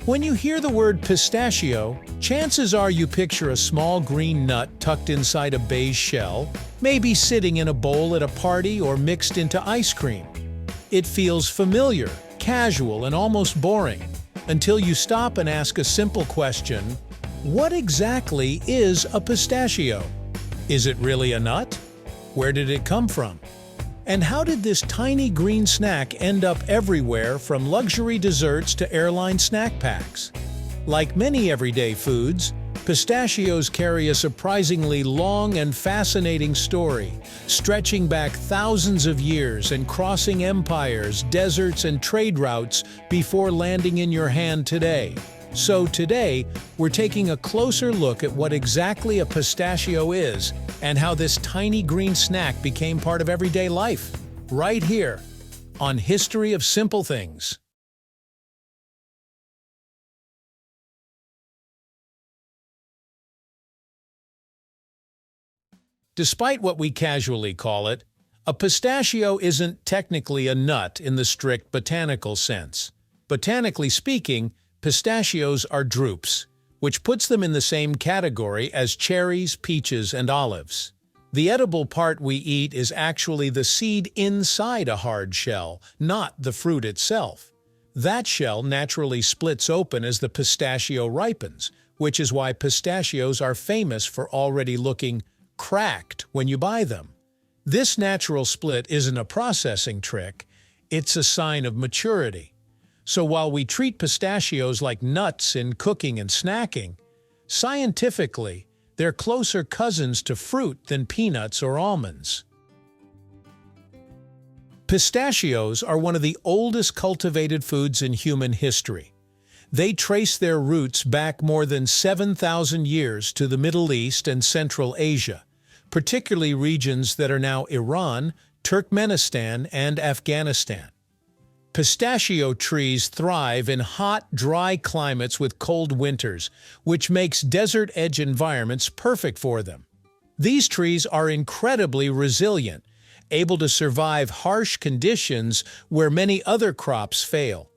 When you hear the word pistachio, chances are you picture a small green nut tucked inside a beige shell, maybe sitting in a bowl at a party or mixed into ice cream. It feels familiar, casual, and almost boring, until you stop and ask a simple question: what exactly is a pistachio? Is it really a nut? Where did it come from? And how did this tiny green snack end up everywhere, from luxury desserts to airline snack packs? Like many everyday foods, pistachios carry a surprisingly long and fascinating story, stretching back thousands of years and crossing empires, deserts, and trade routes before landing in your hand today. So today, we're taking a closer look at what exactly a pistachio is and how this tiny green snack became part of everyday life, right here on History of Simple Things. Despite what we casually call it, a pistachio isn't technically a nut in the strict botanical sense. Botanically speaking, pistachios are drupes, which puts them in the same category as cherries, peaches, and olives. The edible part we eat is actually the seed inside a hard shell, not the fruit itself. That shell naturally splits open as the pistachio ripens, which is why pistachios are famous for already looking cracked when you buy them. This natural split isn't a processing trick, it's a sign of maturity. So while we treat pistachios like nuts in cooking and snacking, scientifically, they're closer cousins to fruit than peanuts or almonds. Pistachios are one of the oldest cultivated foods in human history. They trace their roots back more than 7,000 years to the Middle East and Central Asia, particularly regions that are now Iran, Turkmenistan, and Afghanistan. Pistachio trees thrive in hot, dry climates with cold winters, which makes desert-edge environments perfect for them. These trees are incredibly resilient, able to survive harsh conditions where many other crops fail.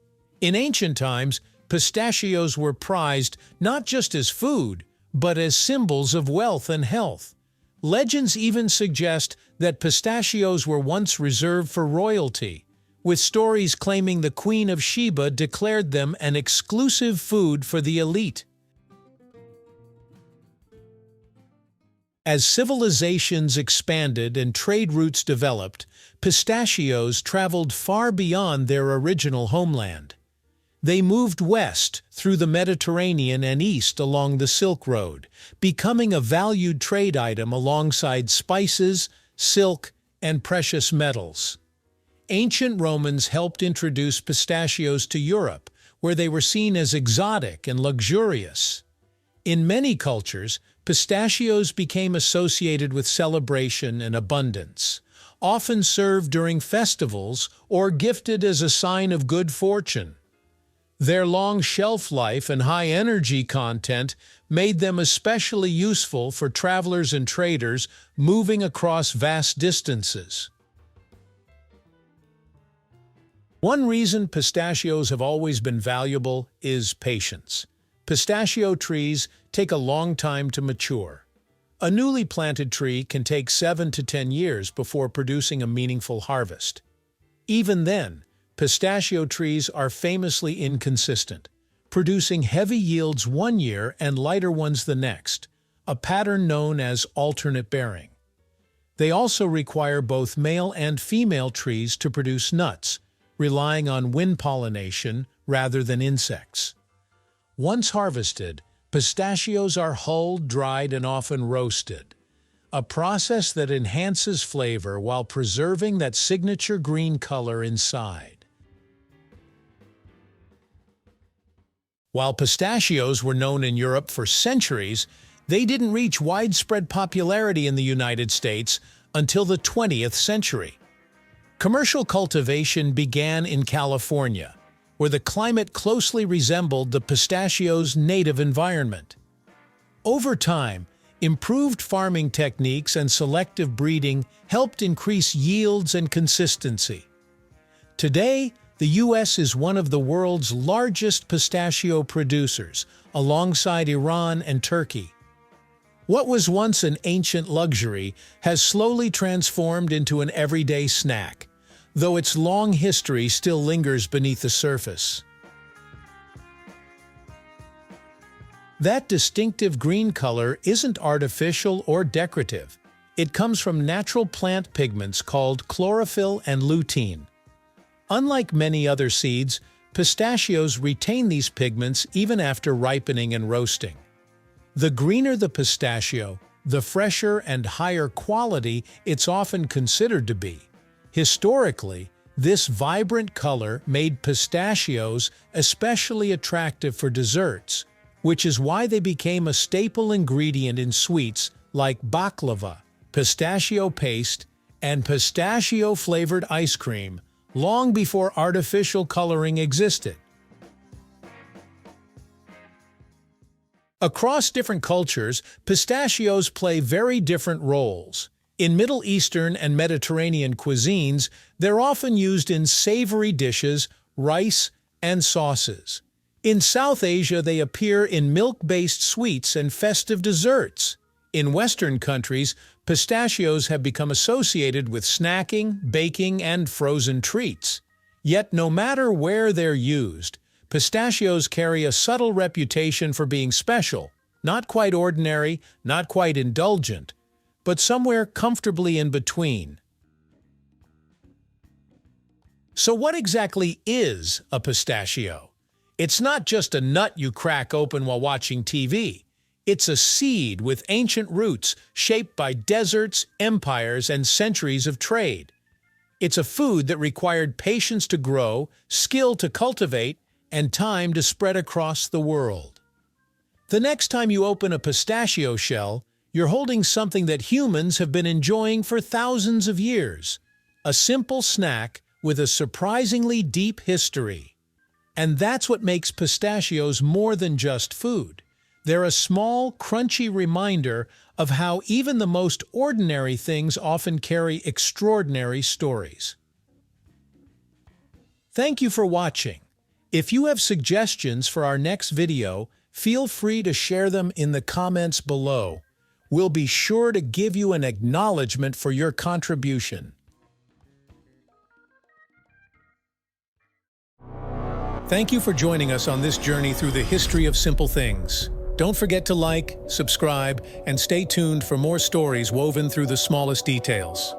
In ancient times, pistachios were prized not just as food, but as symbols of wealth and health. Legends even suggest that pistachios were once reserved for royalty, with stories claiming the Queen of Sheba declared them an exclusive food for the elite. As civilizations expanded and trade routes developed, pistachios traveled far beyond their original homeland. They moved west through the Mediterranean and east along the Silk Road, becoming a valued trade item alongside spices, silk, and precious metals. Ancient Romans helped introduce pistachios to Europe, where they were seen as exotic and luxurious. In many cultures, pistachios became associated with celebration and abundance, often served during festivals or gifted as a sign of good fortune. Their long shelf life and high energy content made them especially useful for travelers and traders moving across vast distances. One reason pistachios have always been valuable is patience. Pistachio trees take a long time to mature. A newly planted tree can take 7 to 10 years before producing a meaningful harvest. Even then, pistachio trees are famously inconsistent, producing heavy yields one year and lighter ones the next, a pattern known as alternate bearing. They also require both male and female trees to produce nuts, relying on wind pollination rather than insects. Once harvested, pistachios are hulled, dried, and often roasted, a process that enhances flavor while preserving that signature green color inside. While pistachios were known in Europe for centuries, they didn't reach widespread popularity in the United States until the 20th century. Commercial cultivation began in California, where the climate closely resembled the pistachio's native environment. Over time, improved farming techniques and selective breeding helped increase yields and consistency. Today, The U.S. is one of the world's largest pistachio producers, alongside Iran and Turkey. What was once an ancient luxury has slowly transformed into an everyday snack, though its long history still lingers beneath the surface. That distinctive green color isn't artificial or decorative. It comes from natural plant pigments called chlorophyll and lutein. Unlike many other seeds, pistachios retain these pigments even after ripening and roasting. The greener the pistachio, the fresher and higher quality it's often considered to be. Historically, this vibrant color made pistachios especially attractive for desserts, which is why they became a staple ingredient in sweets like baklava, pistachio paste, and pistachio-flavored ice cream, long before artificial coloring existed. Across different cultures, pistachios play very different roles. In Middle Eastern and Mediterranean cuisines, they're often used in savory dishes, rice, and sauces. In South Asia, they appear in milk-based sweets and festive desserts. In Western countries, pistachios have become associated with snacking, baking, and frozen treats. Yet no matter where they're used, pistachios carry a subtle reputation for being special, not quite ordinary, not quite indulgent, but somewhere comfortably in between. So what exactly is a pistachio? It's not just a nut you crack open while watching TV. It's a seed with ancient roots shaped by deserts, empires, and centuries of trade. It's a food that required patience to grow, skill to cultivate, and time to spread across the world. The next time you open a pistachio shell, you're holding something that humans have been enjoying for thousands of years. A simple snack with a surprisingly deep history. And that's what makes pistachios more than just food. They're a small, crunchy reminder of how even the most ordinary things often carry extraordinary stories. Thank you for watching. If you have suggestions for our next video, feel free to share them in the comments below. We'll be sure to give you an acknowledgement for your contribution. Thank you for joining us on this journey through the history of simple things. Don't forget to like, subscribe, and stay tuned for more stories woven through the smallest details.